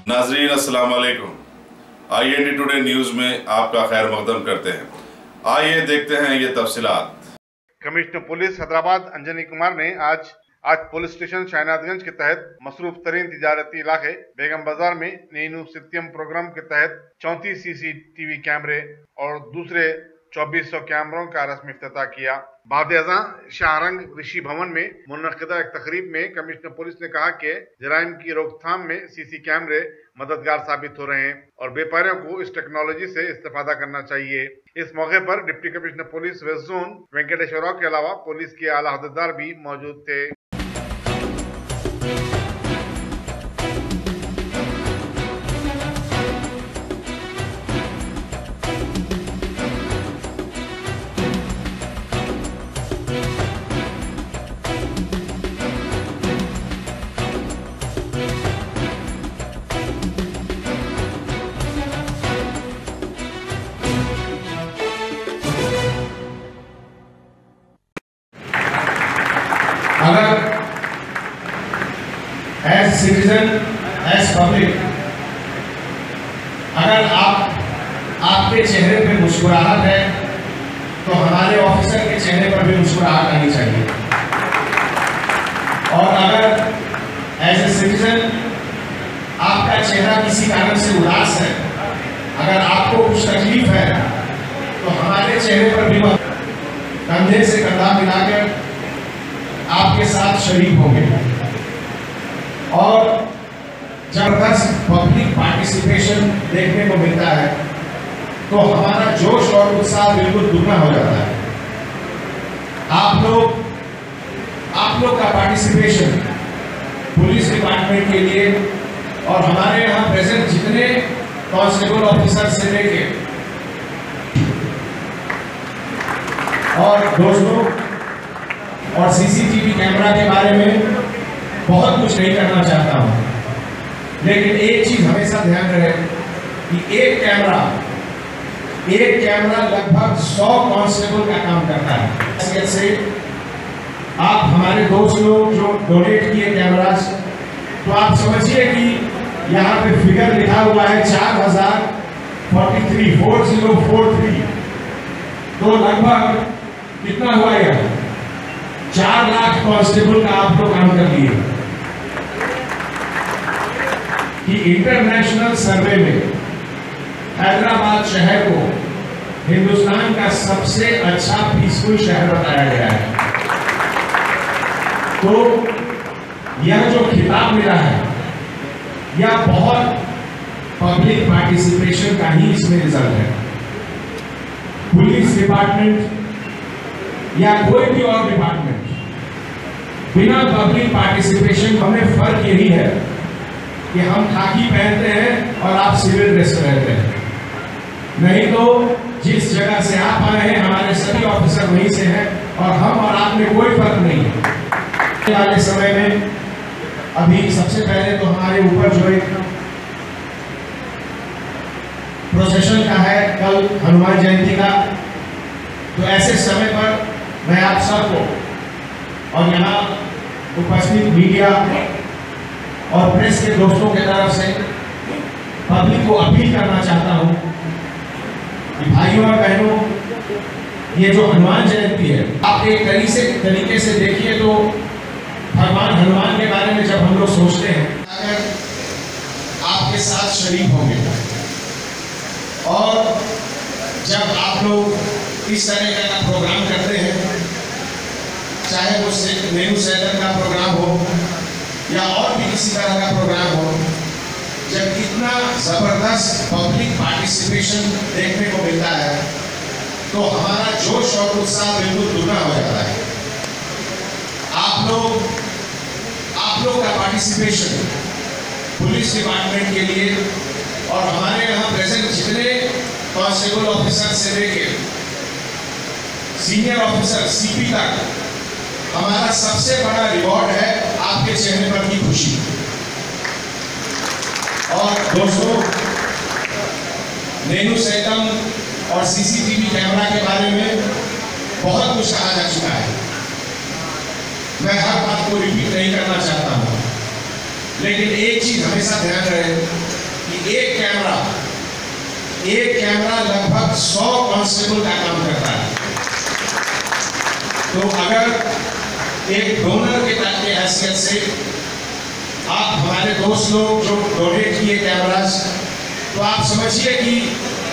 नाजरीन अस्सलाम वालेकुम। IND टुडे न्यूज़ में आपका खैर मकदम करते हैं। आइए देखते हैं ये तफसीलात। कमिश्नर पुलिस हैदराबाद अंजनी कुमार ने आज पुलिस स्टेशन शाहनादगंज के तहत मसरूफ तरीन तिजारती इलाके बेगम बाजार में नीनू सित्यम प्रोग्राम के तहत 34 CCTV कैमरे और दूसरे 2400 कैमरों का रस्मी इफ्तिताह किया। बाद-ए-अज़ां शाहरंग ऋषि भवन में मुनक़िदा एक तकरीब में कमिश्नर पुलिस ने कहा कि जराइम की रोकथाम में CC कैमरे मददगार साबित हो रहे हैं और व्यापारियों को इस टेक्नोलॉजी से इस्तेफादा करना चाहिए। इस मौके पर deputy commissioner police west zone Venkateshwar Rao के अलावा पुलिस के आला अहदेदार भी मौजूद थे। अगर एज सिटीजन एज पब्लिक अगर आपके चेहरे पे मुस्कुराहट है तो हमारे ऑफिसर के चेहरे पर भी मुस्कुराहट आनी चाहिए। और अगर एज ए सिटीजन आपका चेहरा किसी कारण से उदास है, अगर आपको कुछ तकलीफ है तो हमारे चेहरे पर भी कंधे से कंधा मिलाकर आपके साथ शरीक होंगे। और जबरदस्त पब्लिक पार्टिसिपेशन देखने को मिलता है तो हमारा जोश और उत्साह बिल्कुल दुगना हो जाता है। आप लोग का पार्टिसिपेशन पुलिस डिपार्टमेंट के लिए और हमारे यहाँ प्रेजेंट जितने कांस्टेबल ऑफिसर से लेके और दोस्तों और CCTV कैमरा के बारे में बहुत कुछ नहीं करना चाहता हूं, लेकिन एक चीज हमेशा ध्यान रहे कि एक कैमरा लगभग 100 कांस्टेबल का काम करता है। जैसे आप हमारे दोस्त लोग जो डोनेट किए कैमरास, तो आप समझिए कि यहाँ पे फिगर लिखा हुआ है 4043 तो लगभग कितना हुआ यह 4 लाख कांस्टेबल का आप लोग काम कर लिए कि इंटरनेशनल सर्वे में हैदराबाद शहर को हिंदुस्तान का सबसे अच्छा पीसफुल शहर बताया गया है। तो यह जो खिताब मिला है यह बहुत पब्लिक पार्टिसिपेशन का ही इसमें रिजल्ट है। पुलिस डिपार्टमेंट या कोई भी और डिपार्टमेंट बिना पब्लिक पार्टिसिपेशन हमें फर्क यही है कि हम खाकी पहनते हैं और आप सिविल ड्रेस पहनते हैं। नहीं तो जिस जगह से आप आए हैं हमारे सभी ऑफिसर वहीं से हैं और हम और आप में कोई फर्क नहीं है। आने वाले समय में अभी सबसे पहले तो हमारे ऊपर जो एक प्रोसेशन का है कल हनुमान जयंती का, तो ऐसे समय पर मैं आप सबको और यहाँ उपस्थित मीडिया और प्रेस के दोस्तों के तरफ से पब्लिक को अपील करना चाहता हूँ कि भाइयों और बहनों, ये जो हनुमान जयंती है आप एक तरीके से देखिए तो भगवान हनुमान के बारे में जब हम लोग सोचते हैं अगर आपके साथ शरीक होंगे और जब आप लोग इस तरह का प्रोग्राम करते हैं, चाहे वो नीनू सित्यम का प्रोग्राम हो या और भी किसी तरह का प्रोग्राम हो, जब इतना जबरदस्त पब्लिक पार्टिसिपेशन देखने को मिलता है तो हमारा जोश और उत्साह बिल्कुल दुगना हो जाता है। आप लोग का पार्टिसिपेशन पुलिस डिपार्टमेंट के लिए और हमारे यहाँ प्रेजेंट जितने कांस्टेबल ऑफिसर से लेके सीनियर ऑफिसर CP तक हमारा सबसे बड़ा रिवॉर्ड है आपके चेहरे पर की खुशी। और दोस्तों, नीनू सित्यम और CCTV कैमरा के बारे में बहुत कुछ कहा जा चुका है। मैं हर बात को रिपीट नहीं करना चाहता हूं, लेकिन एक चीज हमेशा ध्यान रहे एक कैमरा लगभग 100 कांस्टेबल का काम करता है। तो अगर एक डोनर के हैसियत से आप हमारे दोस्त लोग जो डोनेट किए कैमरास, तो आप समझिए कि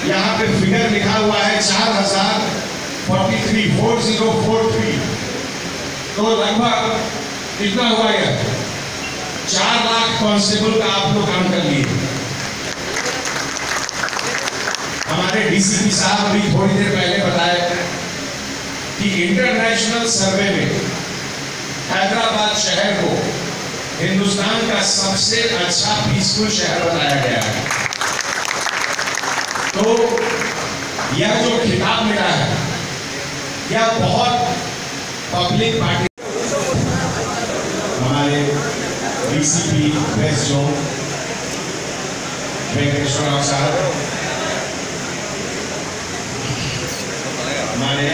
यहाँ पे फिगर लिखा हुआ है 4043, तो लगभग कितना हुआ यह 4 लाख कांस्टेबल का आप लोग काम कर लिए। हमारे डीसीपी साहब भी थोड़ी देर पहले बताए कि इंटरनेशनल सर्वे में हैदराबाद शहर को हिंदुस्तान का सबसे अच्छा पीसफुल शहर बताया गया है। तो यह जो खिताब मिला है, यह बहुत पब्लिक पार्टी हमारे DCP west zone Venkateshwar Rao साहब, हमारे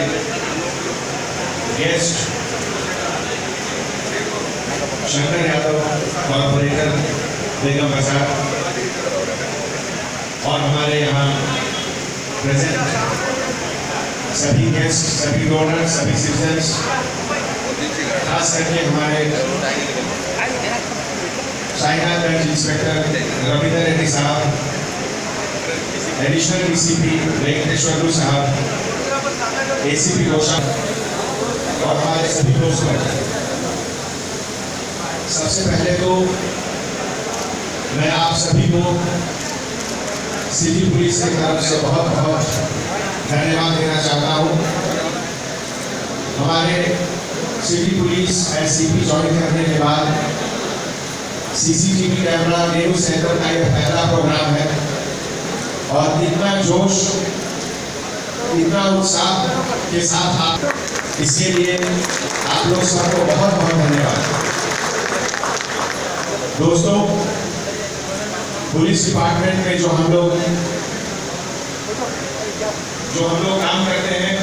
गेस्ट शंकर यादव कॉर्पोरेटर बेगम बाजार, और हमारे यहाँ प्रेजेंट सभी गेस्ट, सभी डोनर, सभी सिटीजन्स, खास करके हमारे साइनागंज इंस्पेक्टर रविंदर रेड्डी साहब, एडिशनल डीसीपी वेंकटेश्वर साहब, एसीपी घोषा और हमारे सभी दोस्तों, सबसे पहले तो मैं आप सभी को सिटी पुलिस की तरफ से बहुत बहुत धन्यवाद देना चाहता हूँ। हमारे सिटी पुलिस एससीपी ज्वाइन करने के बाद सीसीटीवी कैमरा नेहरू सेंटर का यह पहला प्रोग्राम है, और इतना जोश, इतना उत्साह के साथ आप, इसके लिए आप लोग सबको बहुत बहुत धन्यवाद। दोस्तों, पुलिस डिपार्टमेंट में जो हम लोग काम करते हैं,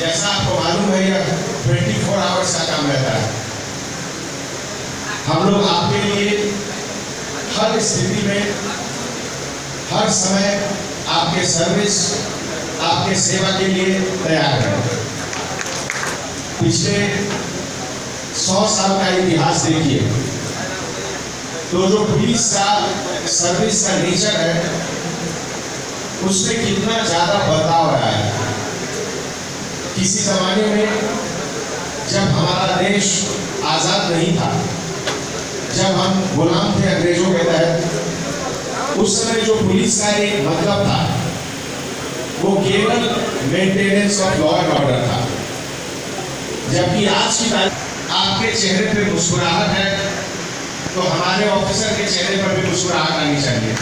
जैसा आपको मालूम है, यह 24 आवर्स का काम रहता है। हम लोग आपके लिए हर स्थिति में, हर समय आपके सर्विस, आपके सेवा के लिए तैयार हैं। पिछले 100 साल का इतिहास देखिए, तो जो पुलिस का सर्विस का नेचर है, उसमें कितना ज्यादा बदलाव रहा है। किसी जमाने में जब हमारा देश आजाद नहीं था, जब हम गुलाम थे अंग्रेजों के तहत, उस समय जो पुलिस का एक मतलब था, वो केवल maintenance of law and order था। जबकि आज की तारीख आपके चेहरे पे मुस्कुराहट है, तो हमारे ऑफिसर के चेहरे पर भी मुस्कुराहट आनी चाहिए।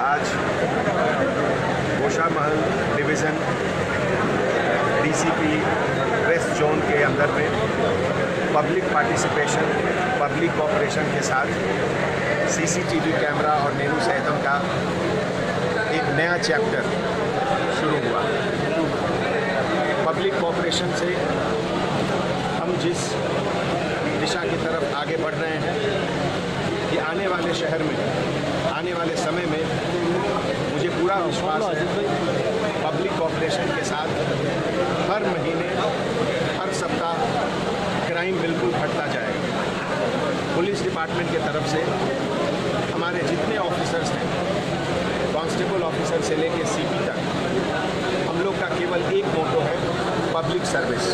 आज Goshamahal division DCP west zone के अंदर में पब्लिक पार्टिसिपेशन, पब्लिक कोऑपरेशन के साथ सीसीटीवी कैमरा और नेहरू सेतम का एक नया चैप्टर शुरू हुआ। पब्लिक कोऑपरेशन से हम जिस दिशा की तरफ आगे बढ़ रहे हैं कि आने वाले शहर में, आने वाले समय में मुझे पूरा विश्वास है पब्लिक कोऑपरेशन के साथ हर महीने, हर सप्ताह क्राइम बिल्कुल घटता जाएगा। पुलिस डिपार्टमेंट के तरफ से हमारे जितने ऑफिसर्स हैं, कांस्टेबल ऑफिसर से लेकर सीपी तक, हम लोग का केवल एक मोटो है, पब्लिक सर्विस।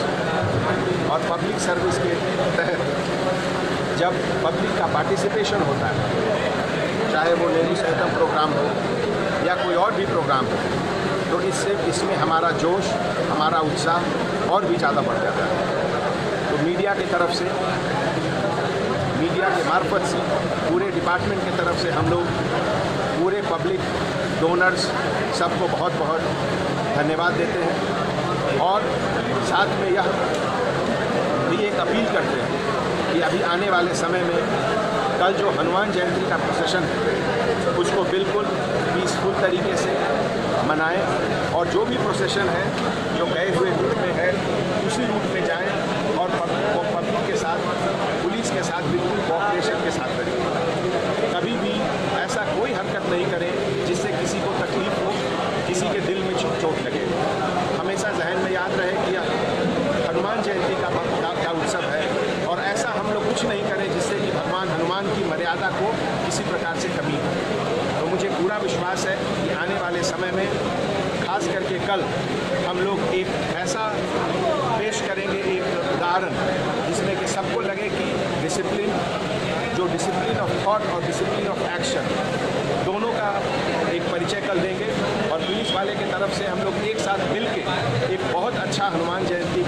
और पब्लिक सर्विस के तहत जब पब्लिक का पार्टिसिपेशन होता है, चाहे वो नेहरू सैतम प्रोग्राम हो या कोई और भी प्रोग्राम हो, तो इसमें हमारा जोश, हमारा उत्साह और भी ज़्यादा बढ़ जाता है। तो मीडिया की तरफ से, मीडिया के मार्फत से, पूरे डिपार्टमेंट की तरफ से हम लोग पूरे पब्लिक डोनर्स सबको बहुत बहुत धन्यवाद देते हैं। और साथ में यह भी एक अपील करते हैं कि अभी आने वाले समय में कल जो हनुमान जयंती का प्रोसेशन है उसको बिल्कुल पीसफुल तरीके से मनाएं और जो भी प्रोसेशन है जो गए हुए रूट में है उसी रूट में जाएं और पब्लिक के साथ, पुलिस के साथ बिल्कुल कोऑपरेशन के साथ करें। कभी भी ऐसा कोई हरकत नहीं करें जिससे किसी को तकलीफ हो, किसी के दिल में चोट लगे। हमेशा जहन में याद रहे कि हनुमान जयंती का उत्सव है और ऐसा हम लोग कुछ नहीं करें जिससे कि भगवान हनुमान की मर्यादा को किसी प्रकार से कमी हो। तो मुझे पूरा विश्वास है कि आने वाले समय में, खास करके कल, हम लोग एक ऐसा पेश करेंगे, एक उदाहरण जिसमें कि सबको लगे कि डिसिप्लिन, जो डिसिप्लिन ऑफ थॉट और डिसिप्लिन ऑफ एक्शन, दोनों का एक परिचय कल देंगे। और पुलिस वाले की तरफ से हम लोग एक साथ मिलके एक बहुत अच्छा हनुमान जयंती